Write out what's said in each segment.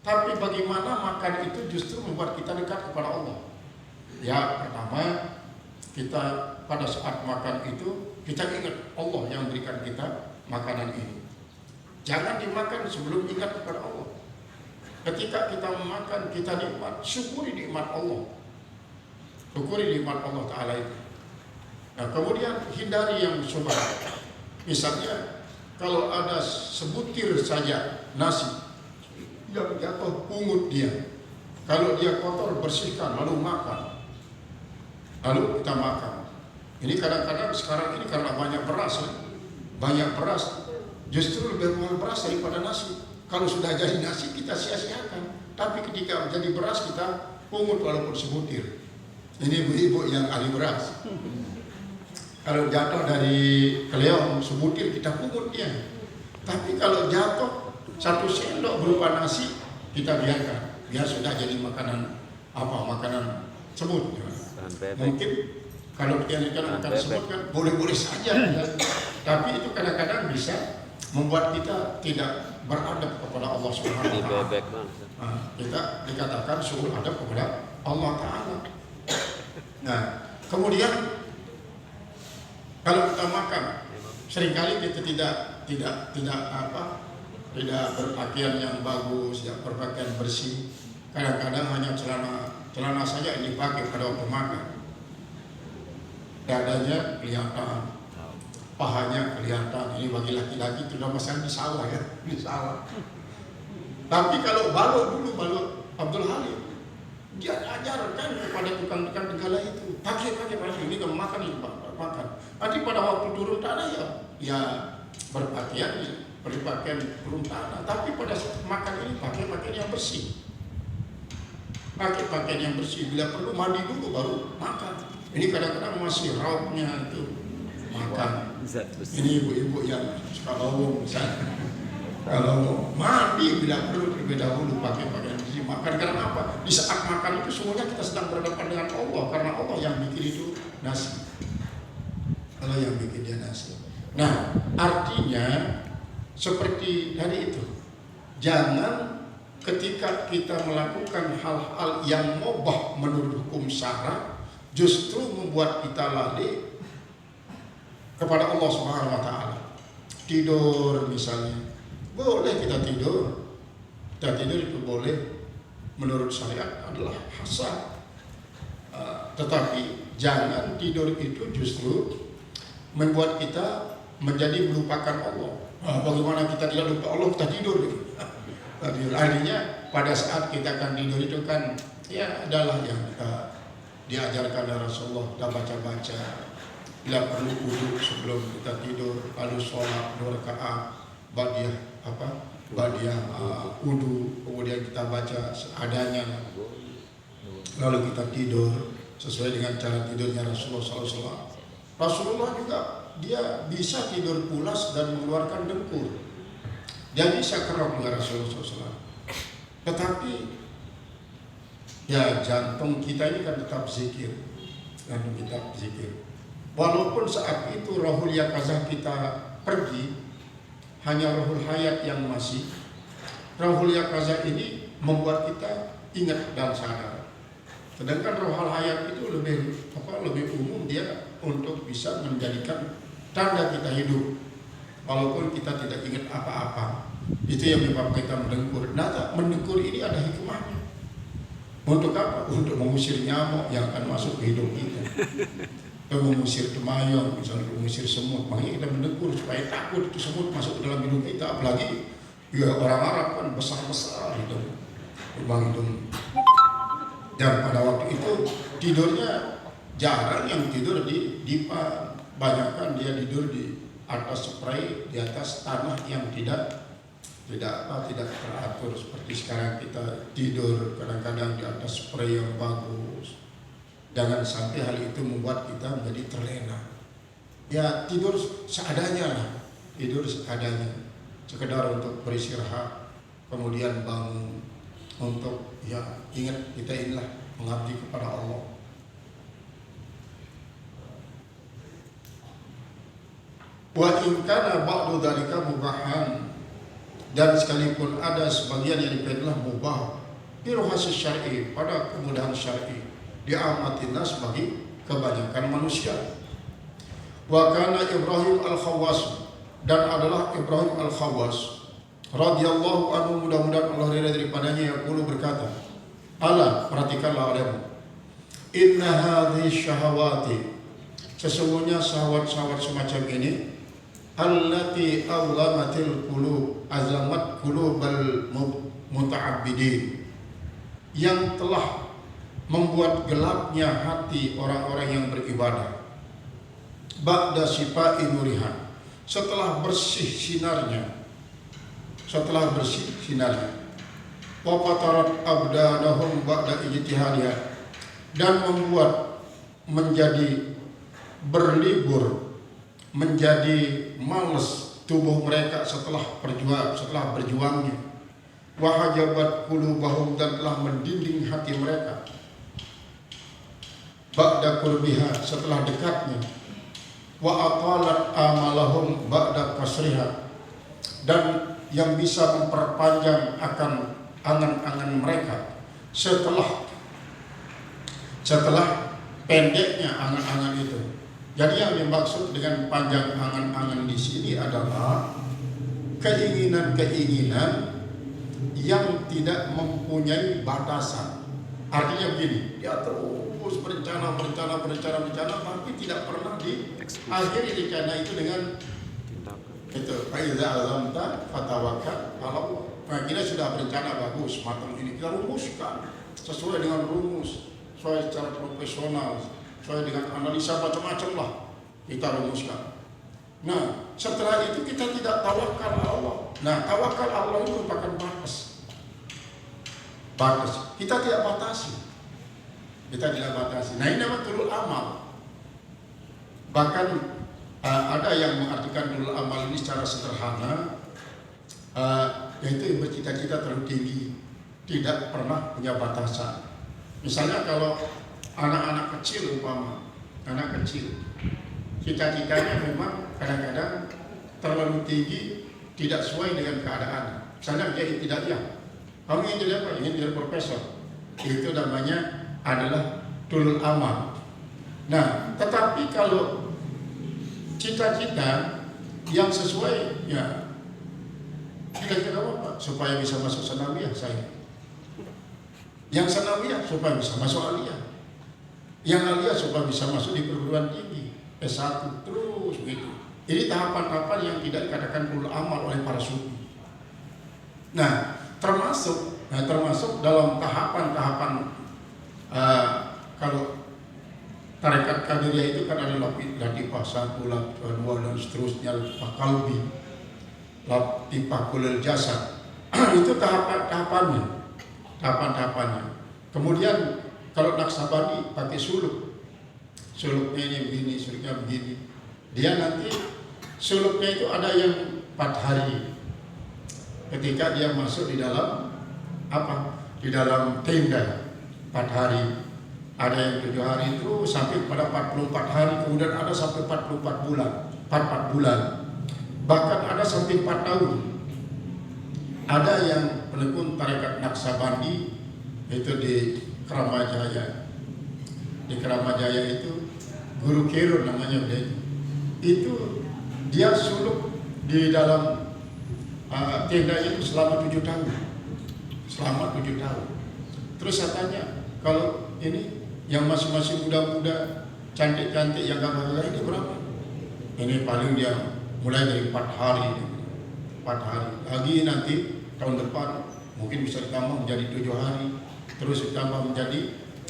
Tapi bagaimana makan itu justru membuat kita dekat kepada Allah? Ya, pertama kita pada saat makan itu kita ingat Allah yang berikan kita makanan ini. Jangan dimakan sebelum ingat kepada Allah. Ketika kita makan, kita nikmat, syukuri nikmat Allah. Syukuri nikmat Allah Ta'ala itu. Nah, kemudian hindari yang syubhat. Misalnya kalau ada sebutir saja nasi yang jatuh, pungut dia. Kalau dia kotor, bersihkan lalu makan. Lalu kita makan. Ini kadang-kadang sekarang ini karena banyak beras, banyak beras, justru lebih mahal beras daripada nasi. Kalau sudah jadi nasi kita sia-siakan, tapi ketika menjadi beras kita pungut walaupun sebutir. Ini ibu-ibu yang ahli beras. Kalau jatuh dari keleong sebutir kita pungut dia. Tapi kalau jatuh 1 sendok berupa nasi kita biarkan, biar sudah jadi makanan makanan semut. Mungkin kalau kita makan semut kan boleh-boleh saja, ya. Tapi itu kadang-kadang bisa membuat kita tidak beradab kepada Allah Subhanahu wa Ta'ala. Kita dikatakan suruh adab kepada Allah Ta'ala. Nah, kemudian kalau kita makan, seringkali kita tidak berpakaian yang bagus, tidak berpakaian bersih. Kadang-kadang hanya celana saja yang dipakai pada waktu makan. Dadanya kelihatan, pahanya kelihatan. Ini bagi laki-laki itu udah masalah di sawah ya, di sawah. Tapi kalau balut Abdul Halim, dia ajarkan kepada tukang-tukang segala itu, pakai ini kalau makan itu makan. Nanti pada waktu turun tanah ya berpakaian turun tanah. Tapi pada saat makan ini pakai pakaian yang bersih. Pakai pakaian yang bersih. Bila perlu mandi dulu baru makan. Ini kadang-kadang masih raupnya itu makan. Ini ibu-ibu yang suka lowong misalnya. Kalau mandi bila perlu terlebih dahulu pakai pakaian bersih. Makan karena apa? Di saat makan itu semuanya kita sedang berhadapan dengan Allah, karena Allah yang bikin itu nasi. Allah yang bikin dia nasi. Nah, artinya seperti tadi itu, jangan ketika kita melakukan hal-hal yang mubah menurut hukum syara justru membuat kita lalai kepada Allah Subhanahu wa Ta'ala. Tidur misalnya, boleh kita tidur. Kita tidur itu boleh menurut syariat adalah hasan. Tetapi jangan tidur itu justru membuat kita menjadi melupakan Allah. Bagaimana kita tidak lupa Allah, kita tidur. Artinya pada saat kita akan tidur itu kan ya adalah yang kita diajarkan oleh Rasulullah, kita baca-baca. Bila perlu wudu sebelum kita tidur, lalu sholat 2 rakaat badiah wudu, kemudian kita baca seadanya, lalu kita tidur sesuai dengan cara tidurnya Rasulullah SAW. Rasulullah juga dia bisa tidur pulas dan mengeluarkan dengkur. Dia bisa kerap dengan Rasulullah SAW. Tetapi ya jantung kita ini kan tetap zikir, Walaupun saat itu rohul yakazah kita pergi, hanya rohul hayat yang masih. Rohul yakazah ini membuat kita ingat dan sadar. Sedangkan rohul hayat itu lebih umum, dia untuk bisa menjadikan tanda kita hidup. Walaupun kita tidak ingat apa-apa, itu yang menyebabkan kita mendengkur. Nah, mendengkur ini ada hikmahnya. Untuk apa? Untuk mengusir nyamuk yang akan masuk ke hidup kita. Mengusir temayong, misalnya mengusir semut. Makanya kita mendengkur supaya takut itu semut masuk ke dalam hidup kita. Apalagi ya orang Arab kan besar-besar itu lubang hidung. Dan pada waktu itu tidurnya jarang yang tidur di dipan, banyakkan dia tidur di atas spray, di atas tanah yang tidak teratur seperti sekarang kita tidur kadang-kadang di atas spray yang bagus. Jangan sampai hal itu membuat kita menjadi terlena. Ya tidur seadanya lah, tidur seadanya, sekedar untuk beristirahat, kemudian bangun untuk ya ingat kita inilah mengabdi kepada Allah. Wa in kana ba'du dzalika mubahan, dan sekalipun ada sebagian yang dipilihlah mubah biruhasi syar'i, pada kemudahan syar'i, diamati nas bagi kebanyakan manusia. Wa kana Ibrahim al-Khawwas, dan adalah Ibrahim al-Khawwas radhiyallahu anhu, mudah-mudahan Allah ridha daripadanya, yang perlu berkata, ala, perhatikanlah olehmu, inna hadhihi syahawati, sesungguhnya syahwat-syahwat semacam ini, allati azlamatil qulub, azlamat qulubal muta'abbidin, yang telah membuat gelapnya hati orang-orang yang beribadah, ba'da sifa'i nurihan, setelah bersih sinarnya, wa fatarat abdanahum ba'da ijtihadiyah, dan membuat menjadi berlibur, menjadi malas tubuh mereka setelah berjuangnya. Wa hajabat qulubahum, dan telah mendinding hati mereka, ba'da qurbiha, setelah dekatnya. Wa atalat amalahum ba'da kasriha, dan yang bisa memperpanjang akan angan-angan mereka setelah pendeknya angan-angan itu. Jadi yang dimaksud dengan panjang angan-angan di sini adalah keinginan-keinginan yang tidak mempunyai batasan. Artinya begini, dia terus berencana, tapi tidak pernah diakhiri rencana itu dengan itu. Faiza azamta fatawakkal ala Allah. Nah, kita sudah berencana bagus, matang ini kita rumuskan sesuai dengan rumus, sesuai secara profesional, sesuai dengan analisa macam-macam lah kita rumuskan. Nah, setelah itu kita tidak tawakal Allah. Nah, tawakal Allah itu merupakan batas. Kita tidak batasi. Nah, ini namanya tulul amal. Bahkan ada yang mengartikan tulul amal ini secara sederhana, yaitu bercita-cita terlalu tinggi, tidak pernah punya batasan. Misalnya kalau anak-anak kecil, anak kecil, cita-citanya memang kadang-kadang terlalu tinggi, tidak sesuai dengan keadaan. Misalnya dia tidak kamu ingin jadi apa? Ingin jadi profesor. Itu namanya adalah tulul amal. Nah, tetapi kalau cita-cita yang sesuai, ya cita-cita apa? Supaya bisa masuk sanawiyah saya. Yang sanawiyah supaya bisa masuk aliyah. Yang aliyah supaya bisa masuk di perguruan tinggi S1, terus begitu. Ini tahapan-tahapan yang tidak dikatakan tulul amal oleh para sufi. Nah, termasuk dalam tahapan-tahapan kalau tarekat Qadiriyah itu kan ada latifah 1, latifah 2 dan seterusnya, latifah qalbi, latifah kulul jasad. Itu tahapannya. Kemudian kalau Naqsabandi pakai suluknya ini begini, suluknya begini. Dia nanti suluknya itu ada yang 4 hari. Ketika dia masuk di dalam di dalam tenda 4 hari, ada yang 7 hari itu sampai pada 44 hari, kemudian ada sampai 44 bulan, bahkan ada sampai 4 tahun. Ada yang penekun tarekat Naqsabandi itu di Keramajaya. Di Keramajaya itu Guru Kero namanya dia. Itu dia suluk di dalam tenda itu selama 7 tahun. Terus saya tanya, kalau ini yang masih muda-muda, cantik-cantik, yang gagah-gagah ini berapa? Ini paling dia mulai dari 4 hari. Lagi nanti tahun depan mungkin bisa ditambah menjadi 7 hari, terus ditambah menjadi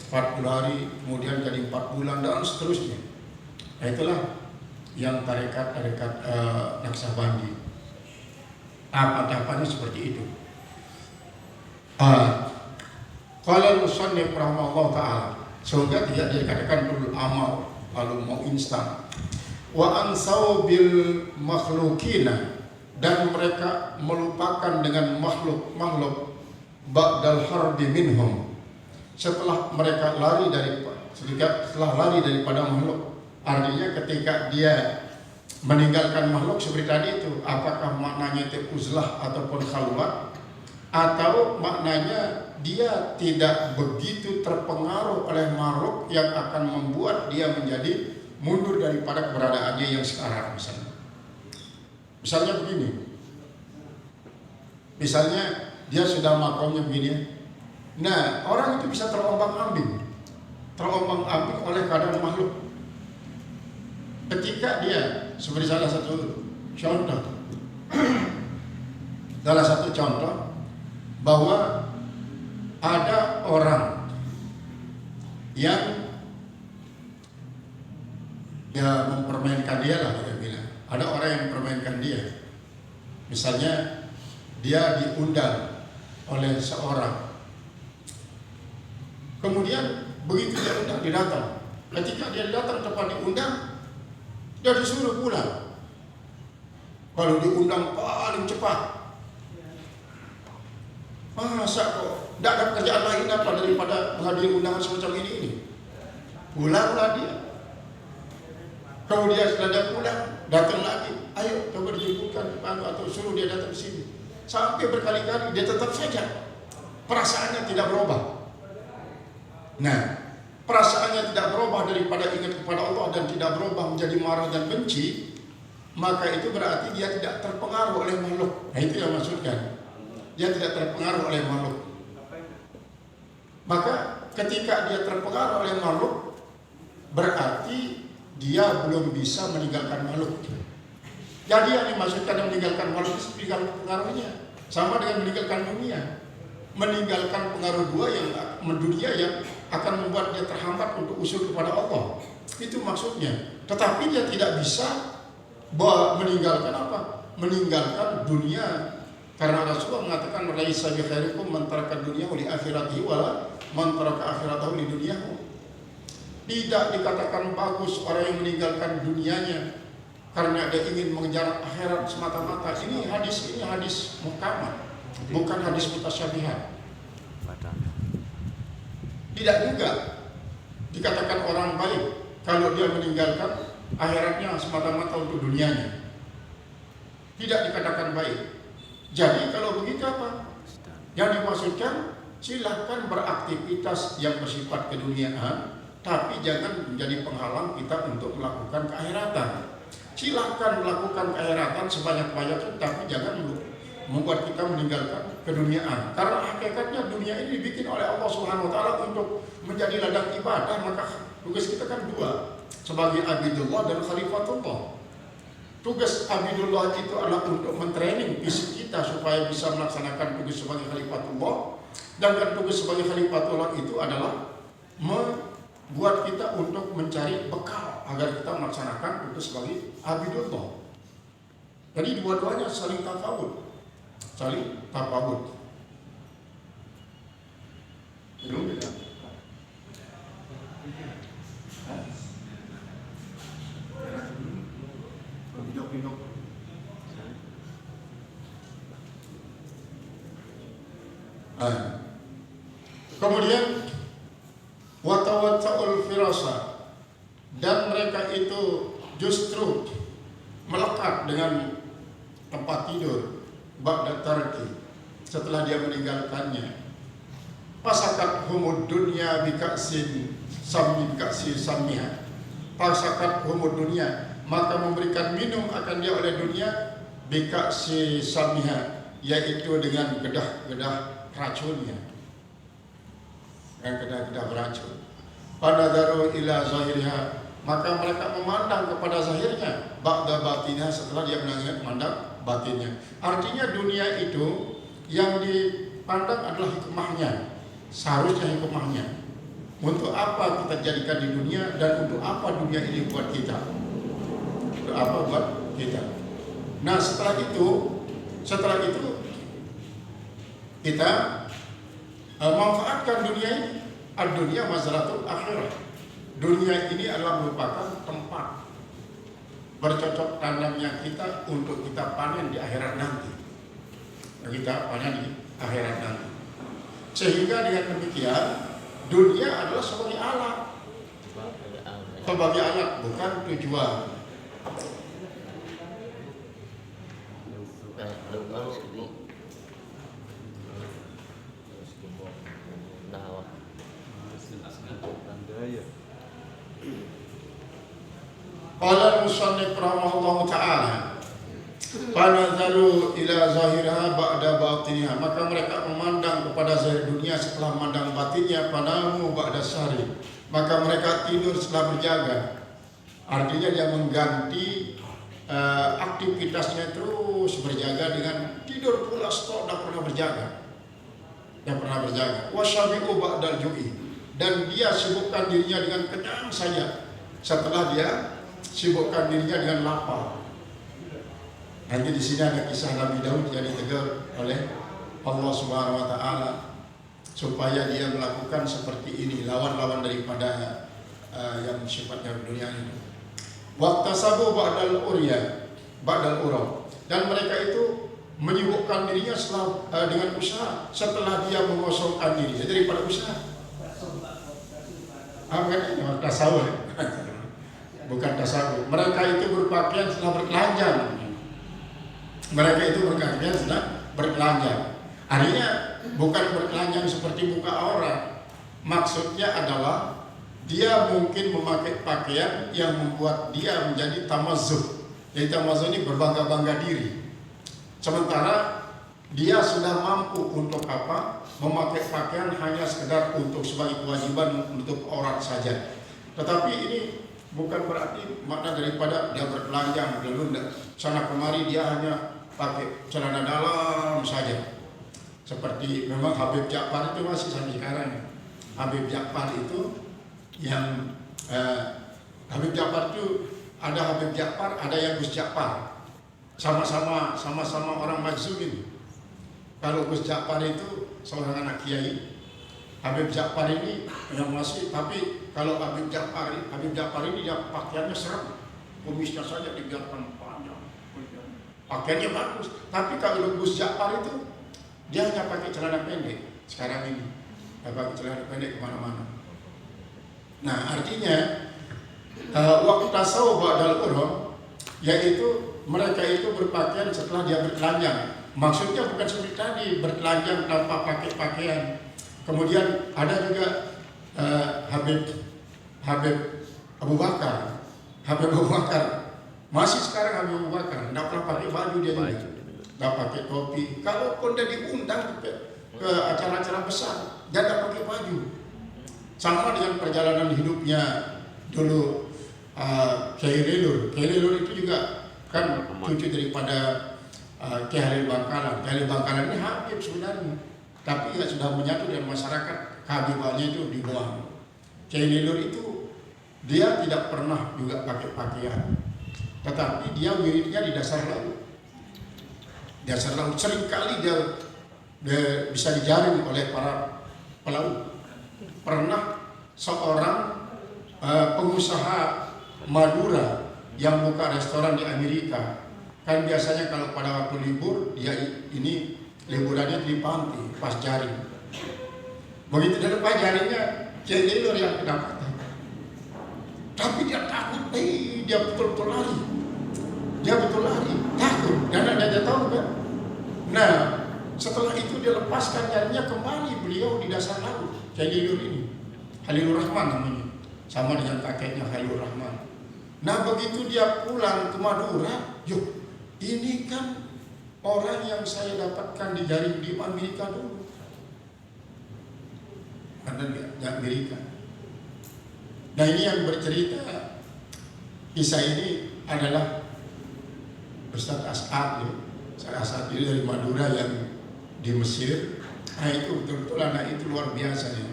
40 hari, kemudian jadi 4 bulan dan seterusnya. Nah, itulah yang tarekat Naqsabandi. Tahapan-tahapannya seperti itu. Qala al-musannif rahimahullah ta'ala, sehingga tidak dikatakan tulul amal lalu mau instan. Wa ansau bil makhlukina, dan mereka melupakan dengan makhluk ba'dal harbi minhum, setelah mereka lari daripada makhluk. Artinya ketika dia meninggalkan makhluk seperti tadi itu, apakah maknanya itu uzlah ataupun khalwat, atau maknanya dia tidak begitu terpengaruh oleh makhluk yang akan membuat dia menjadi mundur daripada keberadaannya yang sekarang. Misalnya begini, misalnya dia sudah makomnya begini, nah orang itu bisa terombang-ambing oleh keadaan makhluk. Ketika dia, seperti salah satu contoh bahwa ada orang yang mempermainkan dia lah, dia bilang. Ada orang yang mempermainkan dia. Misalnya dia diundang oleh seorang, kemudian begitu dia undang, dia datang. Ketika dia datang tempat diundang, dia disuruh pulang. Kalau diundang paling cepat. Masa kok tidak ada kerjaan lain apa daripada menghadiri undangan semacam ini? Pulanglah dia. Kalau dia sudah pulang, datang lagi. Ayo coba dijemputkan atau suruh dia datang ke sini. Sampai berkali-kali dia tetap saja perasaannya tidak berubah. Nah, perasaannya tidak berubah daripada ingat kepada Allah dan tidak berubah menjadi marah dan benci, maka itu berarti dia tidak terpengaruh oleh makhluk. Nah, itu yang maksudkan. Dia tidak terpengaruh oleh makhluk. Maka ketika dia terpengaruh oleh makhluk, berarti dia belum bisa meninggalkan makhluk. Jadi yang dimaksudkan meninggalkan makhluk itu meninggalkan pengaruhnya, sama dengan meninggalkan dunia. Meninggalkan pengaruh dunia yang akan membuat dia terhambat untuk usul kepada Allah. Itu maksudnya. Tetapi dia tidak bisa meninggalkan apa? Meninggalkan dunia. Karena Rasulullah mengatakan laisa bi khairikum man taraka dunya li akhiratihi wala man taraka akhiratahu li dunyahu. Tidak dikatakan bagus orang yang meninggalkan dunianya karena dia ingin mengejar akhirat semata-mata. Ini hadis muhkamah, bukan hadis mutasyabihat. Tidak juga dikatakan orang baik kalau dia meninggalkan akhiratnya semata-mata untuk dunianya. Tidak dikatakan baik. Jadi kalau begitu apa? Yang dimaksudkan, silahkan beraktivitas yang bersifat keduniaan, tapi jangan menjadi penghalang kita untuk melakukan keakhiratan. Silahkan melakukan keakhiratan sebanyak-banyaknya, tapi jangan membuat kita meninggalkan keduniaan. Karena hakikatnya dunia ini dibikin oleh Allah Subhanahu wa taala untuk menjadi ladang ibadah, maka tugas kita kan dua, sebagai abidullah dan khalifatullah. Tugas abidullah itu adalah untuk mentraining fisik kita supaya bisa melaksanakan tugas sebagai khalifatullah, dan tugas sebagai khalifatullah itu adalah membuat kita untuk mencari bekal agar kita melaksanakan tugas sebagai abidullah. Jadi dua-duanya saling tafawud. Kemudian watawata'ul firasa, dan mereka itu justru melekat dengan tempat tidur ba'da tarki, setelah dia meninggalkannya. Pasakat humud dunya bika'sin samiha, pasakat humud dunya, maka memberikan minum akan dia oleh dunia bika'si samiha, yaitu dengan gedah-gedah racunnya, dan gedah-gedah beracun. Panadaru ila zahiriha, maka mereka memandang kepada zahirnya, ba'da batinha, setelah dia memandang batinnya. Artinya dunia itu yang dipandang adalah hikmahnya, seharusnya hikmahnya. Untuk apa kita jadikan di dunia, dan untuk apa dunia ini buat kita? Untuk apa buat kita? Nah, setelah itu kita manfaatkan dunia ini. Ad-dunya mazratul akhirah. Dunia ini adalah merupakan tempat bercocok tanamnya kita untuk kita panen di akhirat nanti. Sehingga dengan demikian dunia adalah sebagai alat, bukan tujuan. Qala al-musannif rahimahullahu ta'ala, fanadharu ila zahirha ba'da batiniha, maka mereka memandang kepada zahir dunia setelah memandang batinnya. Panamu ba'da syahri, maka mereka tidur setelah berjaga. Artinya dia mengganti aktivitasnya terus berjaga dengan tidur pula, stok tidak pernah berjaga. Wasyabi'u ba'dal ju'i, dan dia sibukkan dirinya dengan kenyang saja setelah dia sibukkan dirinya dengan lapar. Nanti di sini ada kisah Nabi Daud yang ditegur oleh Allah Subhanahu wa Ta'ala supaya dia melakukan seperti ini, lawan-lawan daripada yang sifatnya dunia ini. Waqtasabu ba'dal urya, dan mereka itu menyibukkan dirinya dengan usaha setelah dia mengosongkan diri daripada usaha. Tasawuf, bukan tasawuf. Mereka itu berpakaian setelah bertelanjang. Artinya bukan bertelanjang seperti buka aurat. Maksudnya adalah dia mungkin memakai pakaian yang membuat dia menjadi tamazzuh. Jadi tamazzuh ini berbangga-bangga diri. Sementara dia sudah mampu untuk apa? Memakai pakaian hanya sekedar untuk sebagai kewajiban menutup aurat saja. Tetapi ini bukan berarti makna daripada dia bertelanjang lalu sana kemari, dia hanya pakai celana dalam saja. Seperti memang Habib Ja'far itu masih sampai sekarang. Habib Ja'far itu yang Habib Ja'far itu ada Habib Ja'far, ada yang Gus Ja'far. Sama-sama orang Maksum ini. Kalau Gus Ja'far itu seorang anak kiai, Habib Ja'far ini yang masih, tapi kalau Habib Ja'far ini dia pakaiannya serem, kumisnya saja dibiarkan panjang, pakaiannya bagus. Tapi kalau Gus Ja'far itu dia hanya pakai celana pendek. Sekarang ini dia pakai celana pendek kemana-mana. Nah, artinya waktu tasawuf ba'dal urya, yaitu mereka itu berpakaian setelah dia bertelanjang. Maksudnya bukan seperti tadi bertelanjang tanpa pakai pakaian. Kemudian ada juga Habib Abu Bakar. Masih sekarang Habib Abu Bakar tidak pernah pakai baju dia juga, tidak pakai topi. Kalau pun dia diundang ke acara-acara besar, dia tidak pakai baju. Sama dengan perjalanan hidupnya dulu Kiai Lelur itu juga kan cucu daripada Kiai Halil Bangkalan. Kiai Halil Bangkalan ini Habib sebenarnya, tapi ya sudah menyatu dengan masyarakat, kehabibannya itu dibuang. Kiai Lelur itu dia tidak pernah juga pakai pakaian, tetapi dia wiridnya di dasar laut. Seringkali dia bisa dijaring oleh para pelaut. Pernah seorang pengusaha Madura yang buka restoran di Amerika, kan biasanya kalau pada waktu libur dia ini liburannya di pantai pas jaring. Begitu dia lepas jaringnya, Kiai Lelur yang kedapatan. Tapi dia takut, dia betul-betul lari. Takut, karena dia tahu kan. Nah, setelah itu dia lepaskan jaringnya, kembali beliau di dasar laut. Kiai Lelur ini, Halilur Rahman namanya, sama dengan kakeknya Halilur Rahman. Nah, begitu dia pulang ke Madura, ini kan orang yang saya dapatkan di jaring di Amerika dulu. Ada di Amerika. Nah, ini yang bercerita kisah ini adalah Ustaz As'ad. Ustaz As'ad ini dari Madura yang di Mesir. Nah, itu betul-betul anak itu luar biasa ya.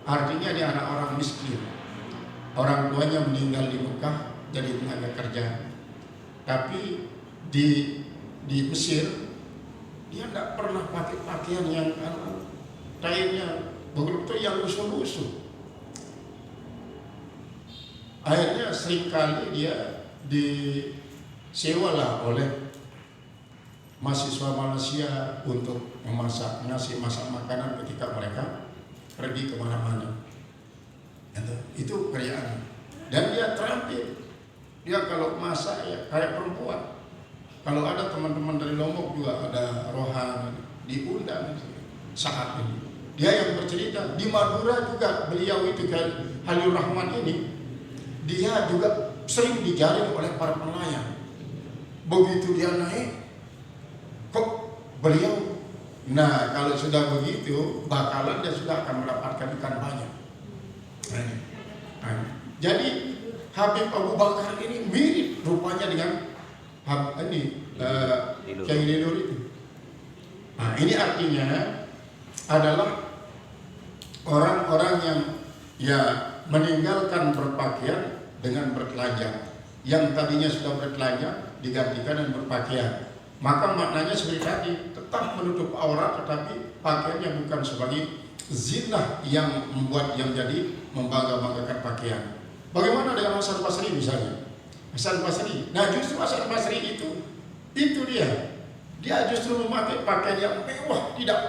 Artinya dia anak orang miskin. Orang tuanya meninggal di Mekah jadi tenaga kerja. Tapi di Mesir dia tidak pernah pakai pakaian yang kainnya begitu yang lusuh-lusuh. Akhirnya seringkali dia disewalah oleh mahasiswa Malaysia untuk ngasih masak makanan ketika mereka pergi kemana-mana. Itu kerjaan. Dan dia terampil. Dia kalau masak ya kayak perempuan. Kalau ada teman-teman dari Lombok juga ada Rohan diundang saat ini. Dia yang bercerita di Madura juga beliau itu Halil Rahman ini dia juga sering dijaring oleh para nelayan. Begitu dia naik, kok beliau, nah kalau sudah begitu bakalan dia sudah akan mendapatkan ikan banyak. Jadi Habib Abu Bakar ini mirip rupanya dengan Kiai Ledur itu. Nah, ini artinya adalah orang-orang yang meninggalkan berpakaian dengan bertelanjang. Yang tadinya sudah bertelanjang digantikan dengan berpakaian. Maka maknanya seperti tadi, tetap menutup aurat tetapi pakaiannya bukan sebagai zinah yang membuat yang jadi membangga-banggakan pakaian. Bagaimana dengan Hasan Basri misalnya? Hasan Basri. Nah justru Hasan Basri itu dia justru memakai pakaian yang mewah, tidak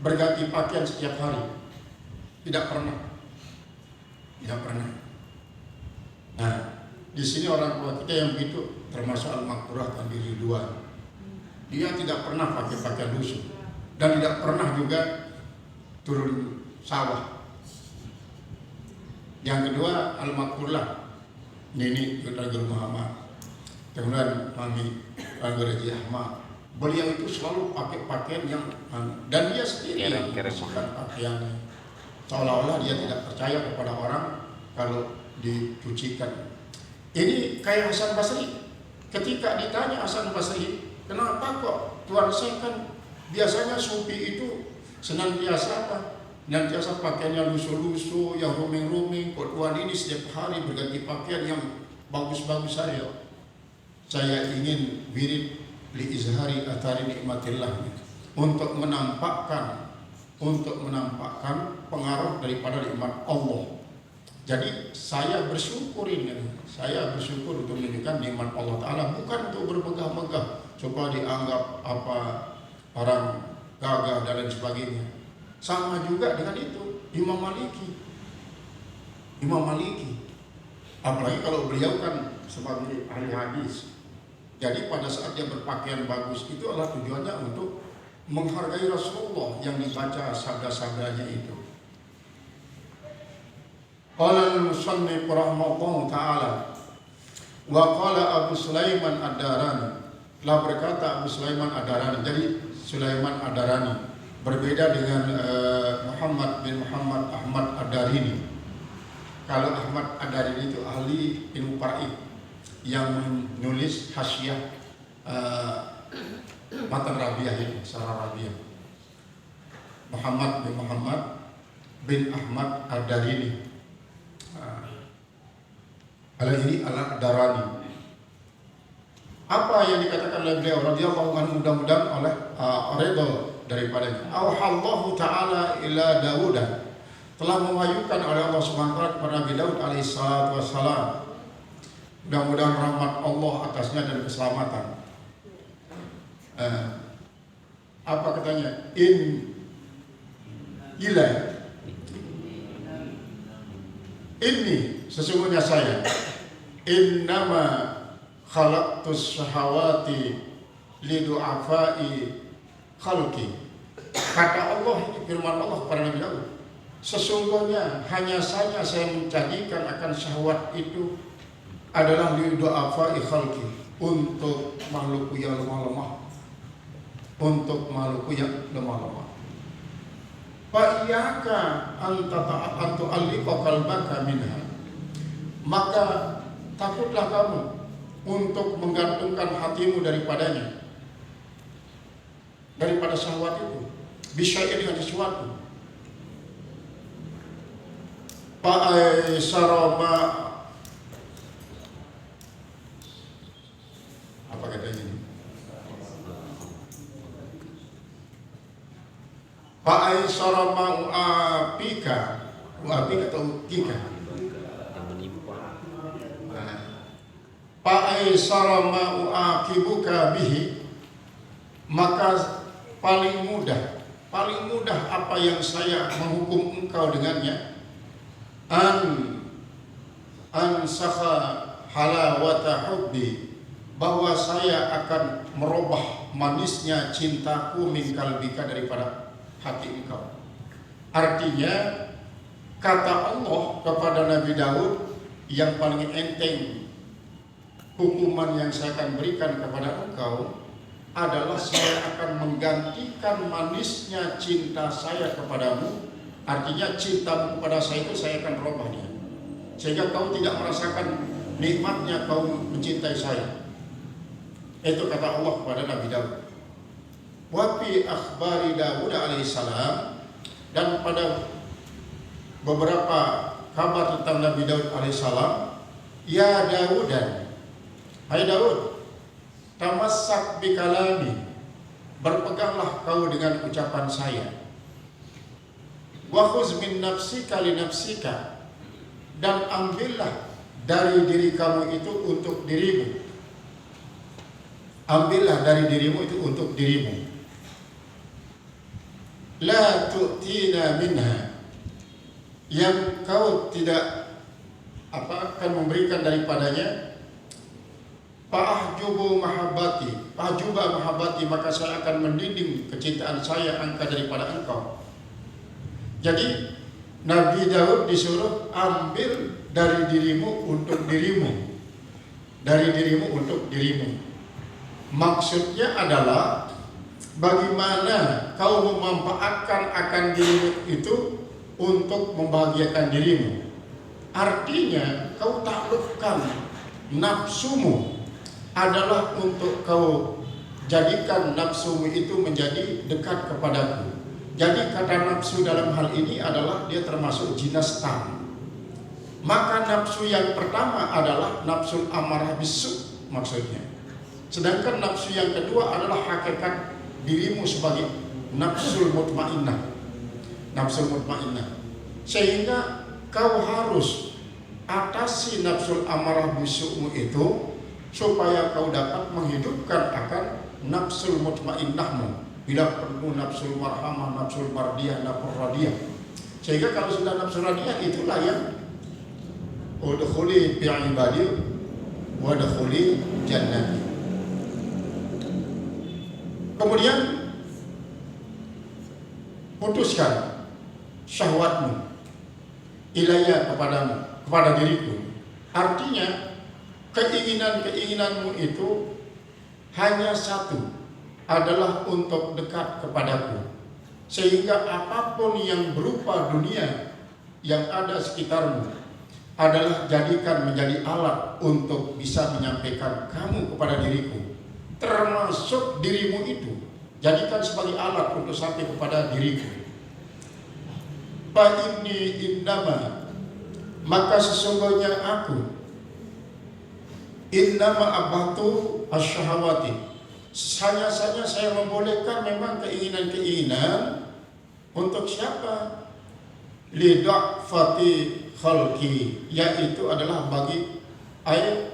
berganti pakaian setiap hari. Tidak pernah. Nah, di sini orang tua kita yang begitu termasuk Al-Makturah dan Ridwan. Dia tidak pernah pakai pakaian lusuh dan tidak pernah juga turun sawah. Yang kedua Al-Makturah, Nini Guru Muhammad. Kemudian Mami Raji Ahmad. Beliau itu selalu pakai pakaian yang dan dia sendiri yang membersihkan pakaiannya. Seolah-olah dia tidak percaya kepada orang kalau dicucikan. Ini kayak Hasan Basri. Ketika ditanya Hasan Basri, kenapa kok Tuan saya kan biasanya sufi itu senantiasa pakaiannya lusuh-lusuh, yang ruming-ruming. Kok Tuan ini setiap hari berganti pakaian yang bagus-bagus saya ingin wirid li izhari athari nikmatillah, untuk menampakkan pengaruh daripada nikmat Allah. Jadi saya bersyukur untuk menunjukkan nikmat Allah Ta'ala, bukan untuk bermegah-megah supaya dianggap orang gagah dan lain sebagainya. Sama juga dengan itu Imam Maliki, apalagi kalau beliau kan sebagai ahli hadis. Jadi pada saat dia berpakaian bagus itu adalah tujuannya untuk menghargai Rasulullah yang dibaca sabda-sabdanya itu. Qala al-musannif rahimahullah ta'ala wa qala Abu Sulaiman Ad-Darani. Telah berkata Abu Sulaiman Ad-Darani. Jadi Sulaiman Ad-Darani berbeda dengan Muhammad bin Muhammad Ahmad Ad-Darini. Kalau Ahmad Ad-Darini itu ahli ilmu faraid yang menulis hasyiah matan Rabiah ini, Sarah Rabiah. Muhammad bin Ahmad Ad-Darini. Al-Ini Al-Darani. Apa yang dikatakan oleh beliau radhiyallahu anhu, mudah-mudahan oleh ridha daripadanya. Auhallahu ta'ala ila Daud, telah mewahyukan oleh Allah Subhanahu wa taala kepada Nabi Daud alaihi salatu wassalam. Mudah-mudahan rahmat Allah atasnya dan keselamatan. Apa katanya? Ini sesungguhnya saya innama khalaqtus syahawati lidu'afai khalqi. Kata Allah, firman Allah kepada Nabi Daud, sesungguhnya hanya saya menjadikan akan syahwat itu adalah lidu'afai khalqi, untuk makhluk yang lemah-lemah, Fa iyyaka an tu'alliqa qalbaka minha, maka takutlah kamu untuk menggantungkan hatimu daripadanya, daripada syahwat itu, bisyai'in dengan sesuatu. Fa aisarama, apa katanya ini? Fa'aisara ma'u'apika atau kika, fa'aisara ma'u'akibuka bihi, maka paling mudah apa yang saya menghukum engkau dengannya, an sakha halawata hubbi bahwa saya akan merubah manisnya cintaku min kalbika daripada hati engkau. Artinya kata Allah kepada Nabi Daud, yang paling enteng hukuman yang saya akan berikan kepada engkau adalah saya akan menggantikan manisnya cinta saya kepadamu. Artinya cintamu kepada saya itu saya akan robahnya, sehingga kau tidak merasakan nikmatnya kau mencintai saya. Itu kata Allah kepada Nabi Daud. Wa fi akhbari Daud alaihissalam, dan pada beberapa kabar tentang Nabi Daud alaihissalam, ya Daudan, hai Daud, tamassak bi kalami, berpeganglah kau dengan ucapan saya. Wa khuz min nafsika li nafsika, dan ambillah dari diri kamu itu untuk dirimu. Ambillah dari dirimu itu untuk dirimu. La tu'tina minha, yang kau tidak akan memberikan daripadanya. Fa'ahjubu mahabbati, fa'ahjuba mahabbati, maka saya akan mendinding kecintaan saya angka daripada engkau. Jadi Nabi Daud disuruh ambil dari dirimu untuk dirimu, dari dirimu untuk dirimu. Maksudnya adalah bagaimana kau memanfaatkan akan dirimu itu untuk membahagiakan dirimu. Artinya kau taklukkan nafsumu adalah untuk kau jadikan nafsumu itu menjadi dekat kepadaku. Jadi kata nafsu dalam hal ini adalah dia termasuk jinas tam. Maka nafsu yang pertama adalah nafsul amarah bisu maksudnya. Sedangkan nafsu yang kedua adalah hakikat dirimu sebagai nafsul mutmainnah. Nafsul mutmainnah. Sehingga kau harus atasi nafsul amarah bisumu itu supaya kau dapat menghidupkan akan nafsul mutmainnahmu. Bila perlu nafsul marhamah, nafsul mardiyah, nafsul radiyah. Sehingga kalau sudah nafsul radiyah, itulah yang udkhuli fi ibadi wa udkhuli jannati. Kemudian putuskan syahwatmu ilayya kepadamu, kepada diriku. Artinya keinginan-keinginanmu itu hanya satu, adalah untuk dekat kepadaku. Sehingga apapun yang berupa dunia yang ada sekitarmu adalah jadikan menjadi alat untuk bisa menyampaikan kamu kepada diriku. Termasuk dirimu itu jadikan sebagai alat untuk sampai kepada diriku. Fa inni innama, maka sesungguhnya aku, innama abatu asyahawati, hanya saja saya membolehkan memang keinginan-keinginan untuk siapa? Lidha'fati khalqi, yaitu adalah bagi ayat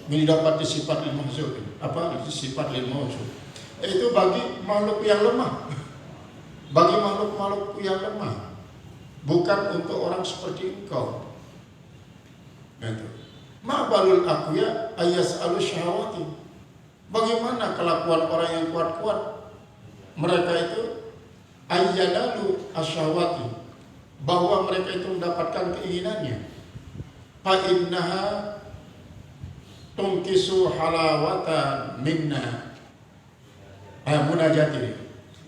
mendapati sifat lil mahzub. Apa itu sifat lil mahzub? Itu bagi makhluk yang lemah. Bagi makhluk-makhluk yang lemah. Bukan untuk orang seperti engkau. Gitu. Ma balul aqwiya ayas'alu syahawati. Bagaimana kelakuan orang yang kuat-kuat? Mereka itu ayyadalu asyahwati, bahwa mereka itu mendapatkan keinginannya. Fa innaha tunkisu halawata minna munajati,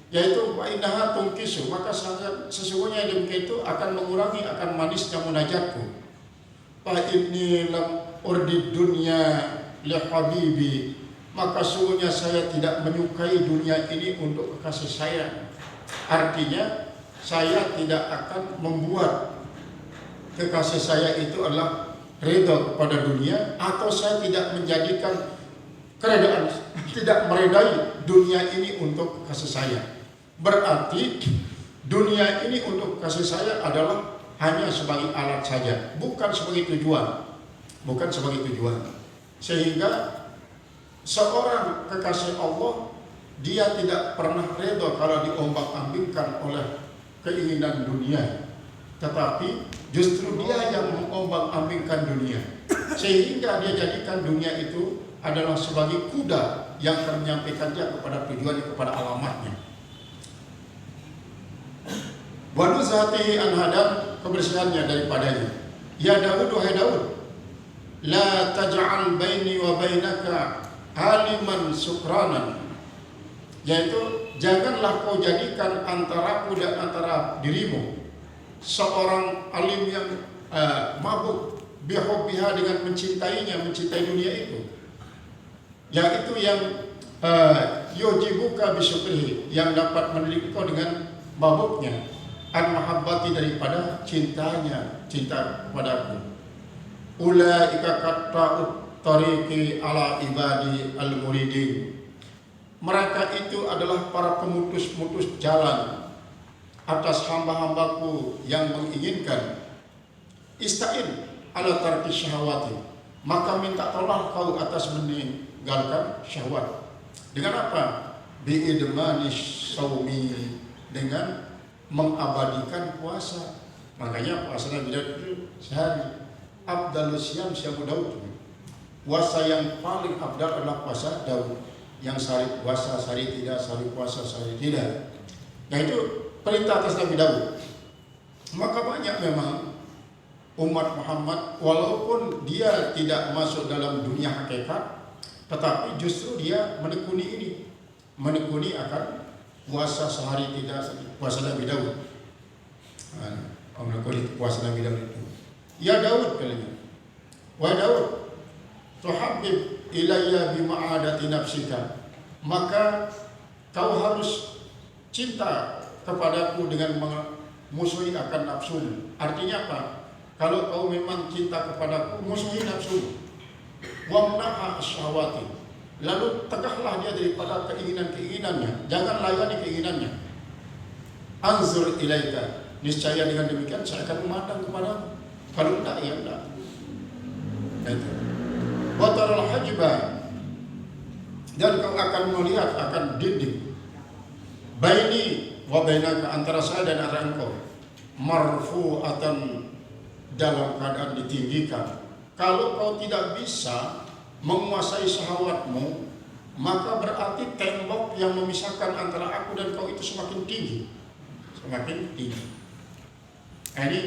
yaitu fa innaha tunkisu, maka sesungguhnya demikian itu akan mengurangi akan manisnya munajatku. Fa inni lam urdi dunya li habibi, maka sungguhnya saya tidak menyukai dunia ini untuk kekasih saya. Artinya saya tidak akan membuat kekasih saya itu adalah redha kepada dunia, atau saya tidak menjadikan keredaan, tidak meredai dunia ini untuk kekasih saya. Berarti dunia ini untuk kekasih saya adalah hanya sebagai alat saja, bukan sebagai tujuan. Bukan sebagai tujuan. Sehingga seorang kekasih Allah, dia tidak pernah redha kalau diombang-ambingkan oleh keinginan dunia, tetapi justru dia yang mengombang-ambingkan dunia, sehingga dia jadikan dunia itu adalah sebagai kuda yang akan menyampaikan dia kepada tujuannya, kepada alamatnya. Wa nuzhatihi an hadan, kebersihannya daripadanya. Ya Daud, wahai Daud, la taj'al baini wa bainaka aliman sukranan, yaitu janganlah kau jadikan antaraku dan antara dirimu seorang alim yang mabuk bihubbiha, dengan mencintainya, mencintai dunia itu, yaitu yang yujibuka bisyukrihi, yang dapat mendidik kau dengan mabuknya, an mahabbati, daripada cintanya, cinta kepadaku. Ulaika qatta'ut tariqi ala ibadi al-muridin, mereka itu adalah para pemutus-mutus jalan atas hamba-hambaku yang menginginkan. Ista'in ala tarki syahwati, maka minta tolong kau atas meninggalkan syahwat. Dengan apa? Bi'idmani saumi, dengan mengabadikan puasa. Makanya puasa Nabi Daud itu sehari. Abdalus siyam syamu Daud. Puasa yang paling abdal adalah puasa Daud, yang sehari puasa, sehari tidak, sehari puasa, sehari tidak. Nah, itu perintah atas Nabi Daud. Maka banyak memang umat Muhammad, walaupun dia tidak masuk dalam dunia hakikat, tetapi justru dia menekuni ini, menekuni akan puasa sehari tidak, puasa Nabi Daud. Menekuni puasa Nabi Daud itu. Ya Daud, katanya, wahai Daud, tuhabbib ilayya bima'adati nafsika, maka kau harus cinta kepadaku dengan memusuhi akan nafsu. Artinya apa? Kalau kau memang cinta kepadaku, musuhi nafsu. Wamna'a asyahwati, lalu tegaklah dia daripada keinginan-keinginannya, jangan layani keinginannya. Anzur ilaika, niscaya dengan demikian saya akan memandang kepadamu. Kalau tidak, ya tidak. Itu. Watarul hajba, dan kau akan melihat, akan dinding baini wa bainaka, antara saya dan antara engkau, marfu'atan, dalam keadaan ditinggikan. Kalau kau tidak bisa menguasai syahwatmu, maka berarti tembok yang memisahkan antara aku dan kau itu semakin tinggi, semakin tinggi. Ini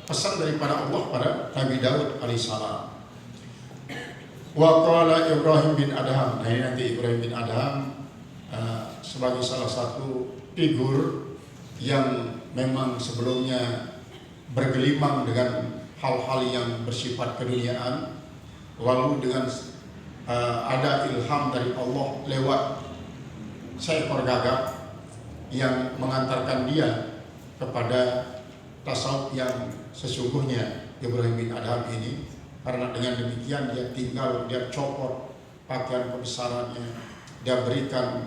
pesan daripada Allah pada Nabi Daud alaihissalam. Wa qala Ibrahim bin Adham. Nah, ini nanti Ibrahim bin Adham sebagai salah satu figur yang memang sebelumnya bergelimang dengan hal-hal yang bersifat keduniaan, lalu dengan ada ilham dari Allah lewat seekor gagak yang mengantarkan dia kepada tasawuf yang sesungguhnya, Ibrahim bin Adham ini. Karena dengan demikian dia copot pakaian kebesarannya, dia berikan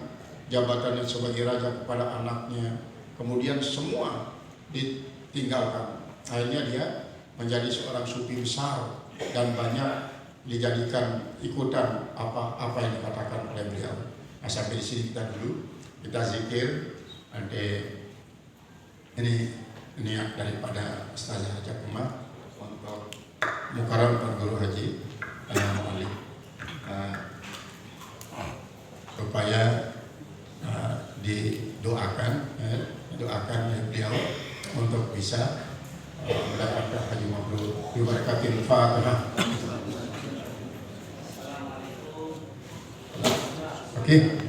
jabatannya sebagai raja kepada anaknya, kemudian semua ditinggalkan. Akhirnya dia menjadi seorang sufi besar dan banyak dijadikan ikutan apa yang dikatakan oleh beliau. Nah, sampai di sini kita dulu, kita zikir. Nanti ini niat daripada Ustazah Jakumah untuk mukaram Pak Guru Haji Mu'allim, supaya didoakan oleh beliau untuk bisa mendapatkan haji mabrur. Bibarakatil Fatihah. Oke.